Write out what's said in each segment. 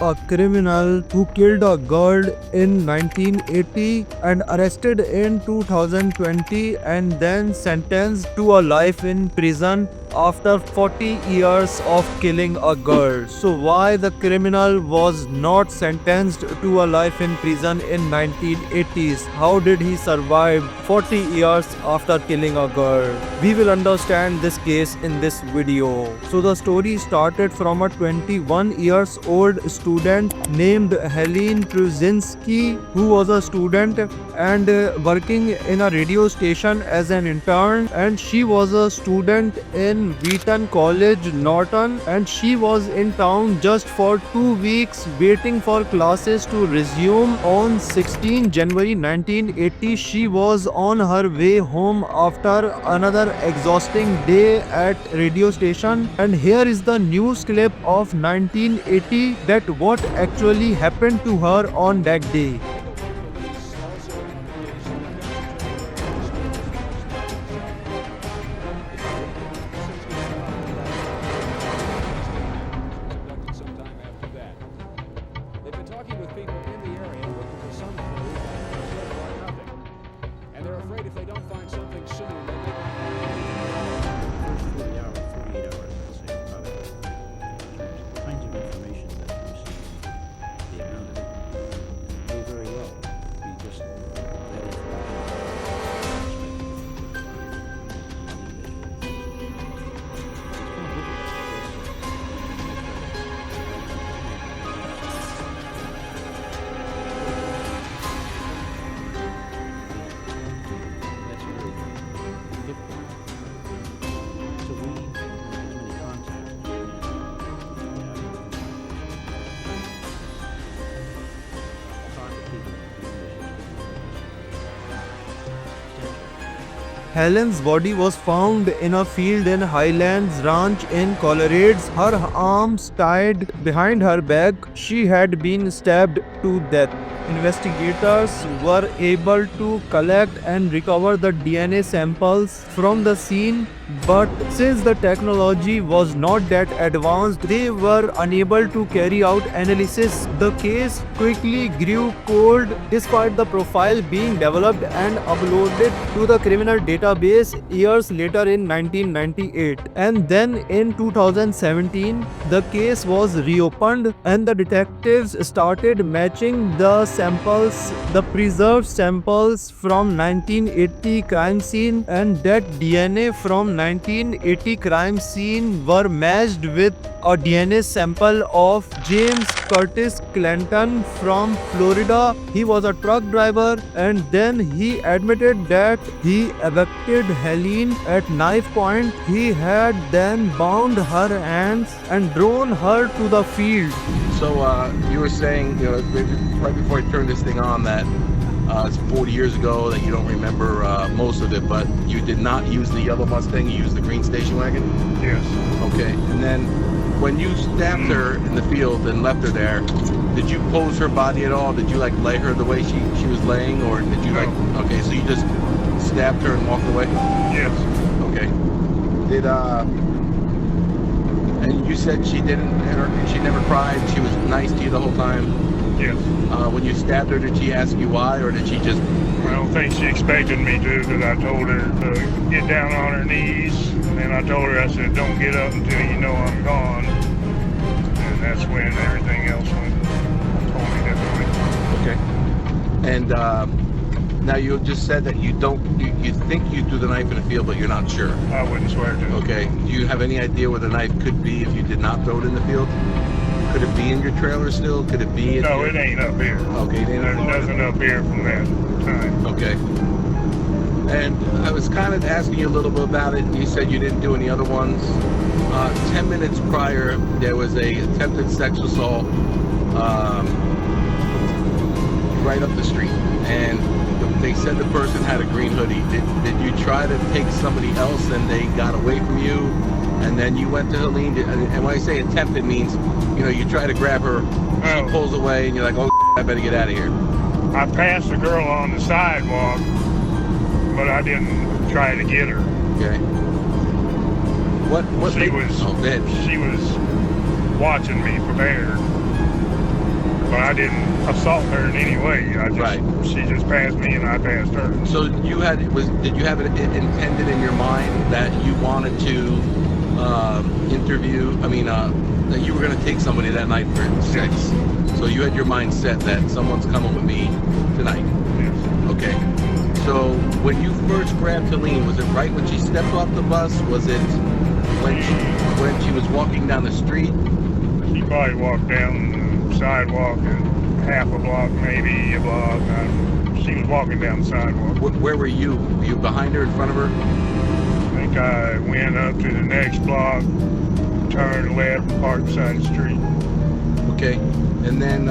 a criminal who killed a girl in 1980 and arrested in 2020 and then sentenced to a life in prison after 40 years of killing a girl. So why the criminal was not sentenced to a life in prison in 1980s? How did he survive 40 years after killing a girl? We will understand this case in this video. So the story started from a 21 years old student named Helene Pruszynski, who was a student and working in a radio station as an intern, and she was a student in Wheaton College, Norton, and she was in town just for 2 weeks waiting for classes to resume. On 16 January 1980, she was on her way home after another exhausting day at radio station, and here is the news clip of 1980 that what actually happened to her on that day. Helen's body was found in a field in Highlands Ranch in Colorado. Her arms tied behind her back. She had been stabbed to death. Investigators were able to collect and recover the DNA samples from the scene, but since the technology was not that advanced, they were unable to carry out analysis. The case quickly grew cold despite the profile being developed and uploaded to the criminal database years later in 1998. And then in 2017, the case was reopened and the detectives started matching the samples, the preserved samples from 1980 crime scene, and that DNA from 1980 crime scene were matched with a DNA sample of James Curtis Clanton from Florida. He was a truck driver, and then he admitted that he abducted Helene at knife point. He had then bound her hands and drawn her to the field. So you were saying, right before I turned this thing on, that it's 40 years ago, that you don't remember most of it, but you did not use the yellow Mustang, you used the green station wagon? Yes. Okay, and then when you stabbed her in the field and left her there, did you pose her body at all? Did you lay her the way she was laying, or did you okay, so you just stabbed her and walked away? Yes. Okay. Did and you said she never cried, she was nice to you the whole time? Yes. When you stabbed her, did she ask you why, or did she just... I don't think she expected me to, because I told her to get down on her knees, and then I told her, I said, don't get up until you know I'm gone. And that's when everything else went totally differently. Okay. And now you just said that you think you threw the knife in the field, but you're not sure. I wouldn't swear to it. Okay. Do you have any idea where the knife could be if you did not throw it in the field? Could it be in your trailer still? Could it be in No, it ain't up here. Okay, There's nothing up here from that time. Okay. And I was kind of asking you a little bit about it. You said you didn't do any other ones. 10 minutes prior, there was a attempted sexual assault right up the street. And they said the person had a green hoodie. Did you try to take somebody else and they got away from you? And then you went to Helene, and when I say attempted means, you try to grab her, she pulls away, and you're like, oh, I better get out of here. I passed a girl on the sidewalk, but I didn't try to get her. Okay. What She was watching me from there. but I didn't assault her in any way. She just passed me and I passed her. So did you have it intended in your mind that you wanted to that you were going to take somebody that night for sex? So you had your mind set that someone's coming with me tonight. Yes. Okay. So when you first grabbed Helene, was it right when she stepped off the bus? Was it when she was walking down the street? She probably walked down the sidewalk half a block, maybe a block. She was walking down the sidewalk. Where were you? Were you behind her, in front of her? I think I went up to the next block, turned left, parked beside the street. Okay. And then,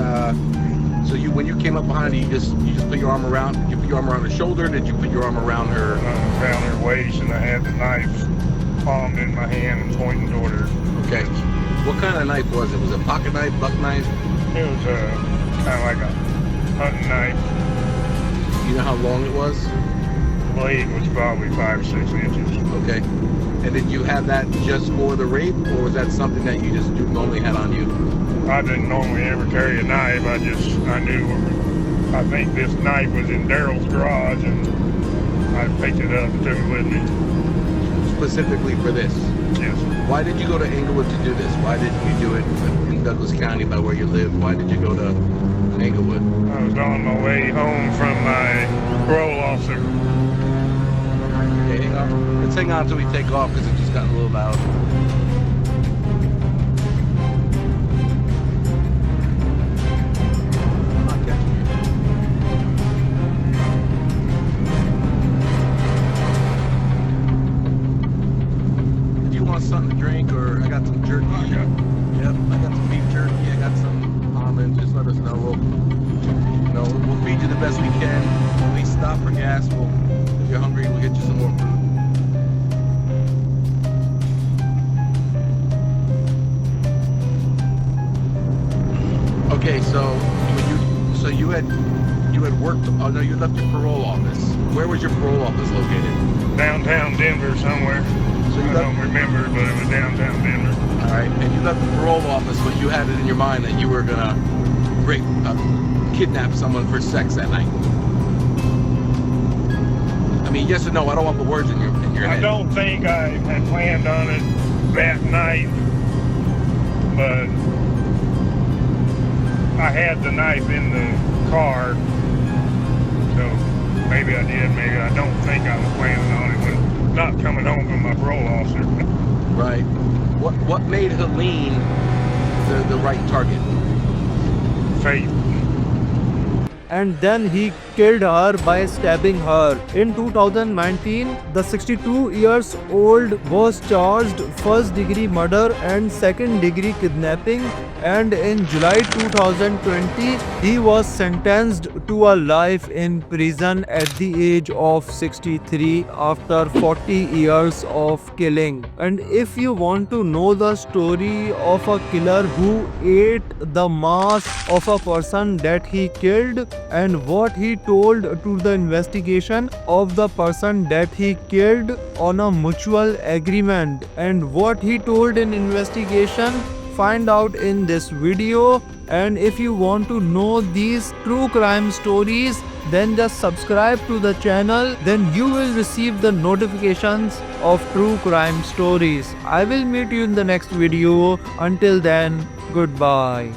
so when you came up behind her, you just put your arm around. Did you put your arm around her shoulder? Or did you put your arm around her? Around her waist, and I had the knife palmed in my hand and pointing toward her. Okay. What kind of knife was it? Was it a pocket knife, buck knife? It was kind of like a hunting knife. You know how long it was? The blade was probably 5 or 6 inches. Okay. And did you have that just for the rape, or was that something that you just normally had on you? I didn't normally ever carry a knife. I think this knife was in Daryl's garage, and I picked it up and took it with me. Specifically for this? Yes. Why did you go to Englewood to do this? Why didn't you do it in Douglas County by where you live? Why did you go to Englewood? I was on my way home from my parole officer. Okay, hang on. Let's hang on until we take off because it just got a little loud. Something to drink, or I got some jerky. Yeah. Yep, I got some beef jerky. I got some almonds. Just let us know. We'll feed you the best we can. At least stop for gas. If you're hungry, we'll get you some more food. Okay, so you had worked. Oh no, you left your parole office. Where was your parole office located? Downtown Denver somewhere. So I don't remember, but it was downtown Denver. All right, and you left the parole office, but you had it in your mind that you were gonna kidnap someone for sex that night. I mean, yes or no? I don't want the words in your head. I don't think I had planned on it that night, but I had the knife in the car, so maybe I did. Maybe I don't think I was planning on it when not coming home from my parole officer. Right. What made Helene the right target? Fate. And then he killed her by stabbing her. In 2019, the 62 years old was charged first degree murder and second degree kidnapping, and in July 2020 he was sentenced to a life in prison at the age of 63 after 40 years of killing. And if you want to know the story of a killer who ate the mass of a person that he killed, and what he told to the investigation of the person that he killed on a mutual agreement, and what he told in investigation, find out in this video. And if you want to know these true crime stories, then just subscribe to the channel, then you will receive the notifications of true crime stories. I will meet you in the next video. Until then, goodbye.